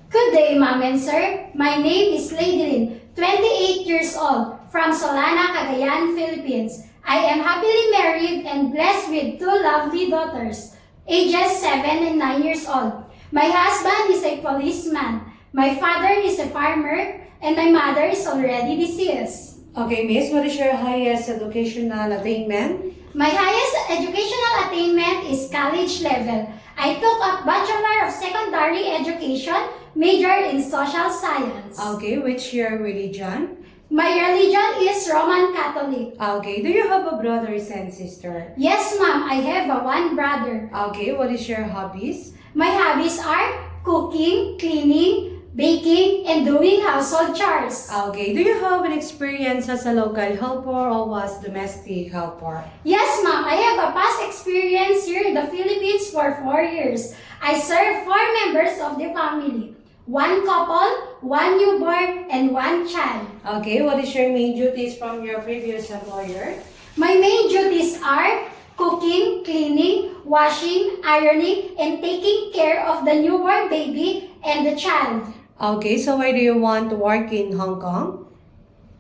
Good day, Ma'am and Sir. My name is Lady Lynn, 28 years old, from Solana, Cagayan, Philippines. I am happily married and blessed with two lovely daughters, ages 7 and 9 years old. My husband is a policeman, my father is a farmer, and my mother is already deceased. Okay, Miss, what is your highest educational attainment? My highest educational attainment is college level. I took up Bachelor of Secondary Education, major in Social Science. Okay, which your religion? My religion is Roman Catholic. Okay, do you have a brothers and sister? Yes, ma'am, I have one brother. Okay, what is your hobbies? My hobbies are cooking, cleaning, baking, and doing household chores. Okay, do you have an experience as a local helper or as domestic helper? Yes, ma'am, I have a past experience here in the Philippines for 4 years. I serve 4 members of the family. 1 couple, 1 newborn, and 1 child. Okay, what is your main duties from your previous employer? My main duties are cooking, cleaning, washing, ironing, and taking care of the newborn baby and the child. Okay, so why do you want to work in Hong Kong?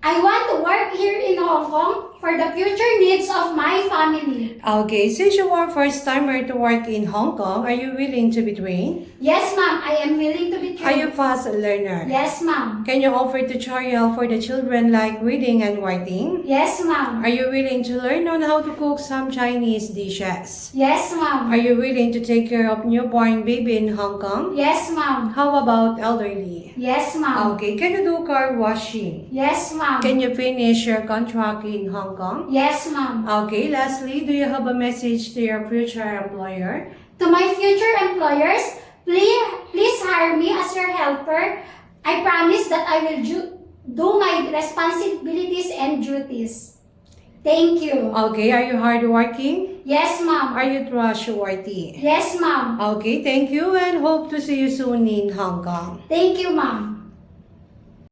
I want to work here in Hong Kong for the future needs of my family. Okay, since you are first timer to work in Hong Kong, are you willing to be trained? Yes, ma'am, I am willing to be Are you trained. fast learner? Yes, ma'am. Can you offer tutorial for the children like reading and writing? Yes, ma'am. Are you willing to learn on how to cook some Chinese dishes? Yes, ma'am. Are you willing to take care of newborn baby in Hong Kong? Yes, ma'am. How about elderly? Yes, ma'am. Okay, can you do car washing? Yes, ma'am. Can you finish your contract in Hong Kong? Yes, ma'am. Okay, lastly, do you have a message to your future employer? To my future employers, please hire me as your helper. I promise that I will do my responsibilities and duties. Thank you. Okay, are you hardworking? Yes, ma'am. Are you trustworthy? Yes, ma'am. Okay, thank you and hope to see you soon in Hong Kong. Thank you, ma'am.